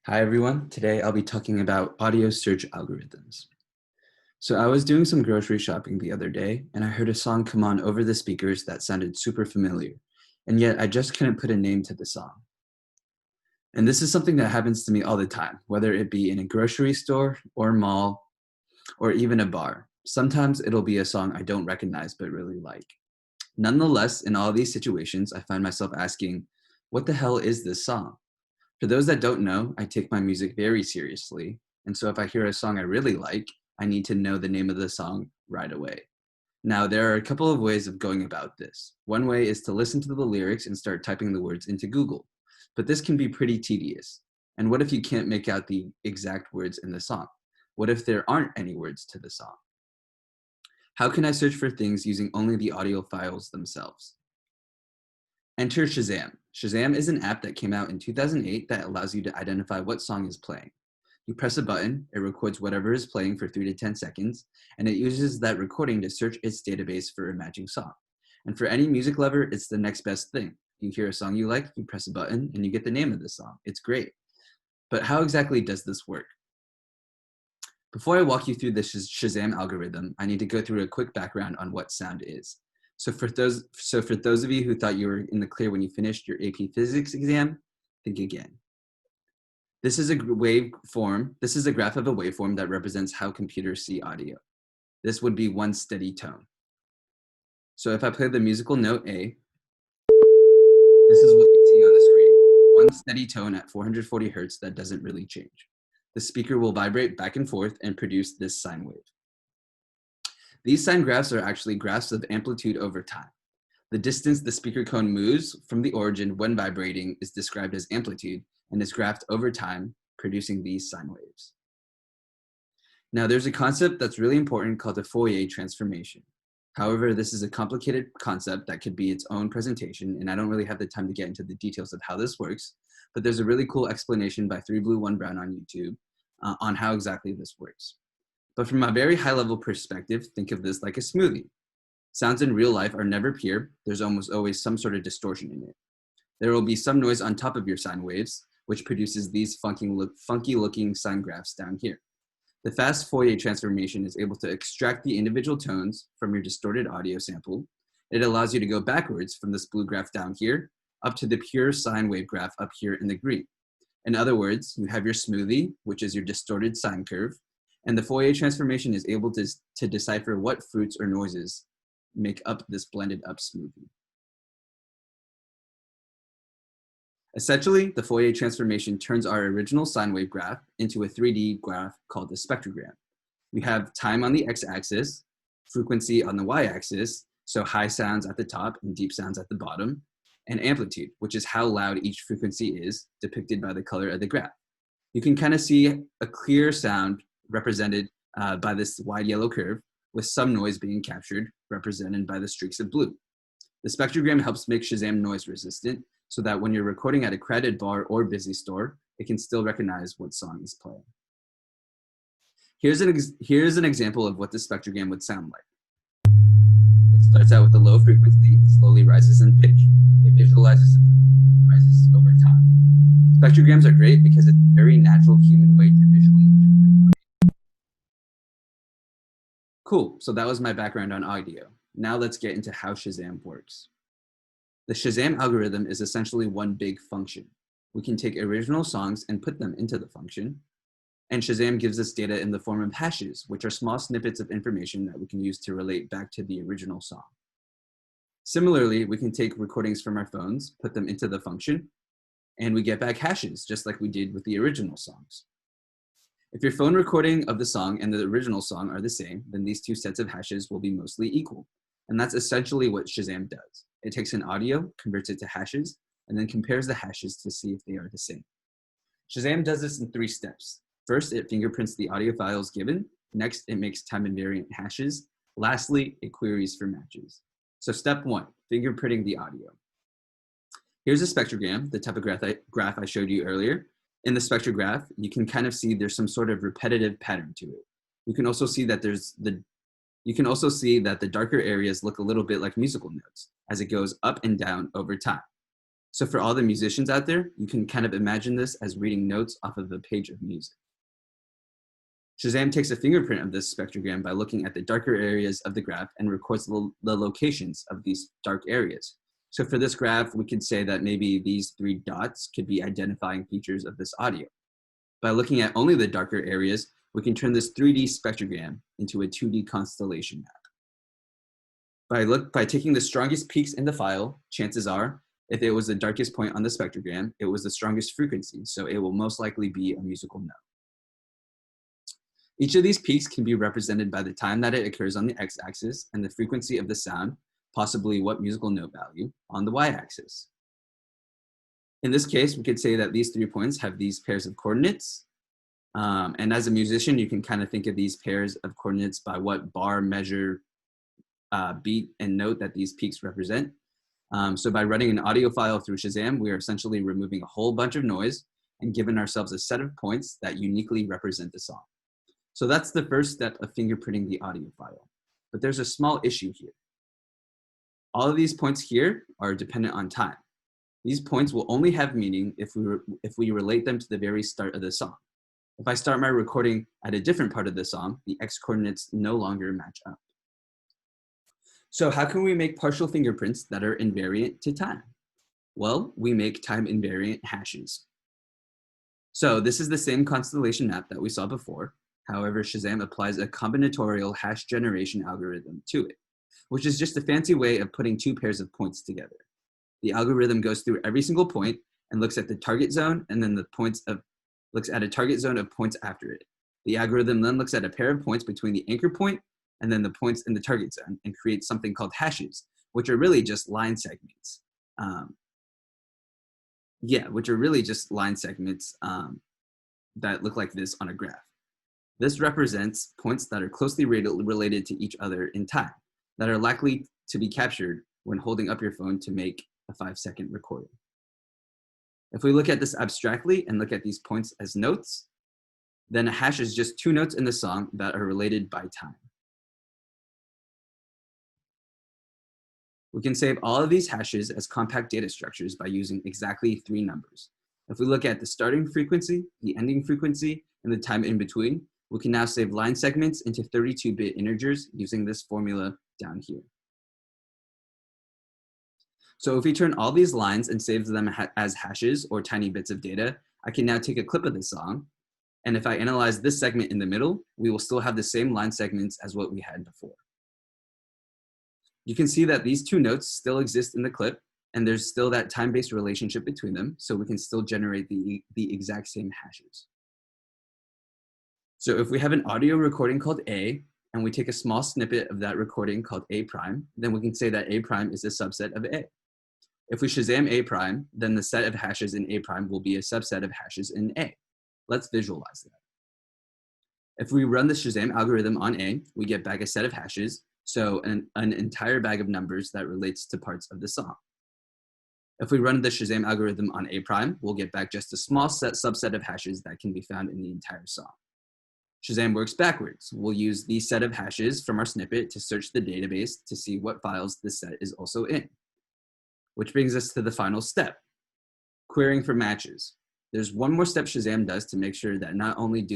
Hi everyone, today I'll be talking about audio search algorithms. So I was doing some grocery shopping the other day and I heard a song come on over the speakers that sounded super familiar, and yet I just couldn't put a name to the song. And this is something that happens to me all the time, whether it be in a grocery store or mall or even a bar. Sometimes it'll be a song I don't recognize but really like. Nonetheless, in all these situations, I find myself asking, what the hell is this song? For those that don't know, I take my music very seriously, and so if I hear a song I really like, I need to know the name of the song right away. Now, there are a couple of ways of going about this. One way is to listen to the lyrics and start typing the words into Google, but this can be pretty tedious. And what if you can't make out the exact words in the song? What if there aren't any words to the song? How can I search for things using only the audio files themselves? Enter Shazam. Shazam is an app that came out in 2008 that allows you to identify what song is playing. You press a button, it records whatever is playing for 3 to 10 seconds, and it uses that recording to search its database for a matching song. And for any music lover, it's the next best thing. You hear a song you like, you press a button, and you get the name of the song. It's great. But how exactly does this work? Before I walk you through the Shazam algorithm, I need to go through a quick background on what sound is. So for those of you who thought you were in the clear when you finished your AP Physics exam, think again. This is a waveform. This is a graph of a waveform that represents how computers see audio. This would be one steady tone. So if I play the musical note A, this is what you see on the screen. One steady tone at 440 hertz that doesn't really change. The speaker will vibrate back and forth and produce this sine wave. These sine graphs are actually graphs of amplitude over time. The distance the speaker cone moves from the origin when vibrating is described as amplitude and is graphed over time, producing these sine waves. Now, there's a concept that's really important called the Fourier transformation. However, this is a complicated concept that could be its own presentation, and I don't really have the time to get into the details of how this works, but there's a really cool explanation by 3Blue1Brown on YouTube on how exactly this works. But from a very high-level perspective, think of this like a smoothie. Sounds in real life are never pure. There's almost always some sort of distortion in it. There will be some noise on top of your sine waves, which produces these funky-looking sine graphs down here. The fast Fourier transformation is able to extract the individual tones from your distorted audio sample. It allows you to go backwards from this blue graph down here up to the pure sine wave graph up here in the green. In other words, you have your smoothie, which is your distorted sine curve, and the Fourier transformation is able to decipher what fruits or noises make up this blended up smoothie. Essentially, the Fourier transformation turns our original sine wave graph into a 3D graph called a spectrogram. We have time on the x-axis, frequency on the y-axis, so high sounds at the top and deep sounds at the bottom, and amplitude, which is how loud each frequency is, depicted by the color of the graph. You can kind of see a clear sound represented by this wide yellow curve, with some noise being captured, represented by the streaks of blue. The spectrogram helps make Shazam noise resistant, so that when you're recording at a crowded bar or busy store, it can still recognize what song is playing. Here's an example of what the spectrogram would sound like. It starts out with a low frequency, slowly rises in pitch. It visualizes and rises over time. Spectrograms are great because it's a very natural human way to visually interpret audio. Cool, so that was my background on audio. Now let's get into how Shazam works. The Shazam algorithm is essentially one big function. We can take original songs and put them into the function, and Shazam gives us data in the form of hashes, which are small snippets of information that we can use to relate back to the original song. Similarly, we can take recordings from our phones, put them into the function, and we get back hashes, just like we did with the original songs. If your phone recording of the song and the original song are the same, then these two sets of hashes will be mostly equal. And that's essentially what Shazam does. It takes an audio, converts it to hashes, and then compares the hashes to see if they are the same. Shazam does this in 3 steps. First, it fingerprints the audio files given. Next, it makes time-invariant hashes. Lastly, it queries for matches. So step 1, fingerprinting the audio. Here's a spectrogram, the type of graph I showed you earlier. In the spectrograph, you can kind of see there's some sort of repetitive pattern to it. You can also see that the darker areas look a little bit like musical notes as it goes up and down over time. So for all the musicians out there, you can kind of imagine this as reading notes off of a page of music. Shazam takes a fingerprint of this spectrogram by looking at the darker areas of the graph and records the locations of these dark areas. So for this graph, we could say that maybe these 3 dots could be identifying features of this audio. By looking at only the darker areas, we can turn this 3D spectrogram into a 2D constellation map. By taking the strongest peaks in the file, chances are, if it was the darkest point on the spectrogram, it was the strongest frequency, so it will most likely be a musical note. Each of these peaks can be represented by the time that it occurs on the x-axis and the frequency of the sound, possibly what musical note value, on the y-axis. In this case, we could say that these 3 points have these pairs of coordinates. And as a musician, you can kind of think of these pairs of coordinates by what bar, measure, beat, and note that these peaks represent. So by running an audio file through Shazam, we are essentially removing a whole bunch of noise and giving ourselves a set of points that uniquely represent the song. So that's the first step of fingerprinting the audio file. But there's a small issue here. All of these points here are dependent on time. These points will only have meaning if we relate them to the very start of the song. If I start my recording at a different part of the song, the x coordinates no longer match up. So how can we make partial fingerprints that are invariant to time? Well, we make time-invariant hashes. So this is the same constellation map that we saw before. However, Shazam applies a combinatorial hash generation algorithm to it, which is just a fancy way of putting 2 pairs of points together. The algorithm goes through every single point and looks at the target zone, and then looks at a target zone of points after it. The algorithm then looks at a pair of points between the anchor point and then the points in the target zone and creates something called hashes, which are really just line segments. Which are really just line segments that look like this on a graph. This represents points that are closely related to each other in time, that are likely to be captured when holding up your phone to make a 5-second recording. If we look at this abstractly and look at these points as notes, then a hash is just 2 notes in the song that are related by time. We can save all of these hashes as compact data structures by using exactly 3 numbers. If we look at the starting frequency, the ending frequency, and the time in between, we can now save line segments into 32-bit integers using this formula down here. So if we turn all these lines and save them as hashes or tiny bits of data, I can now take a clip of the song. And if I analyze this segment in the middle, we will still have the same line segments as what we had before. You can see that these 2 notes still exist in the clip, and there's still that time-based relationship between them, so we can still generate the exact same hashes. So if we have an audio recording called A, and we take a small snippet of that recording called A prime, then we can say that A prime is a subset of A. If we Shazam A prime, then the set of hashes in A prime will be a subset of hashes in A. Let's visualize that. If we run the Shazam algorithm on A, we get back a set of hashes, so an entire bag of numbers that relates to parts of the song. If we run the Shazam algorithm on A prime, we'll get back just a small subset of hashes that can be found in the entire song. Shazam works backwards. We'll use the set of hashes from our snippet to search the database to see what files this set is also in. Which brings us to the final step, querying for matches. There's one more step Shazam does to make sure that not only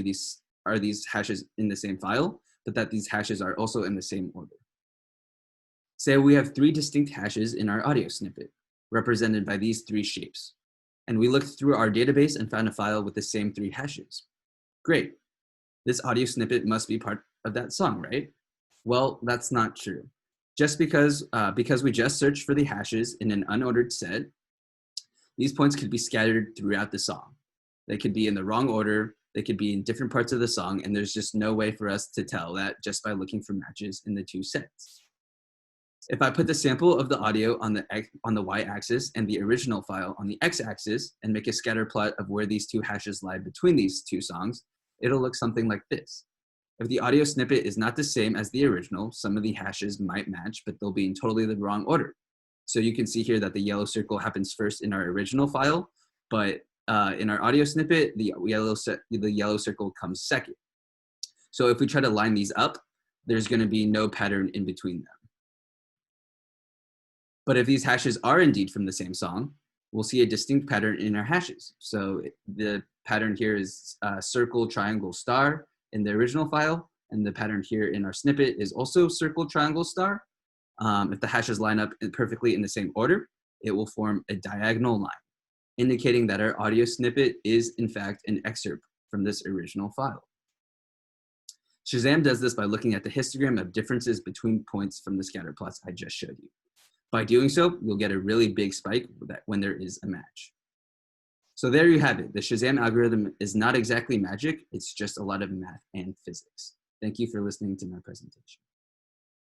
are these hashes in the same file, but that these hashes are also in the same order. Say we have 3 distinct hashes in our audio snippet, represented by these 3 shapes. And we looked through our database and found a file with the same 3 hashes. Great. This audio snippet must be part of that song, right? Well, that's not true. Just because we just searched for the hashes in an unordered set, these points could be scattered throughout the song. They could be in the wrong order, they could be in different parts of the song, and there's just no way for us to tell that just by looking for matches in the 2 sets. If I put the sample of the audio on the y-axis and the original file on the x-axis and make a scatter plot of where these 2 hashes lie between these 2 songs, it'll look something like this. If the audio snippet is not the same as the original, some of the hashes might match, but they'll be in totally the wrong order. So you can see here that the yellow circle happens first in our original file, but in our audio snippet, the yellow circle comes second. So if we try to line these up, there's going to be no pattern in between them. But if these hashes are indeed from the same song, we'll see a distinct pattern in our hashes. So the pattern here is circle, triangle, star in the original file, and the pattern here in our snippet is also circle, triangle, star. If the hashes line up perfectly in the same order, it will form a diagonal line, indicating that our audio snippet is in fact an excerpt from this original file. Shazam does this by looking at the histogram of differences between points from the scatter plots I just showed you. By doing so, you'll get a really big spike when there is a match. So there you have it. The Shazam algorithm is not exactly magic, it's just a lot of math and physics. Thank you for listening to my presentation.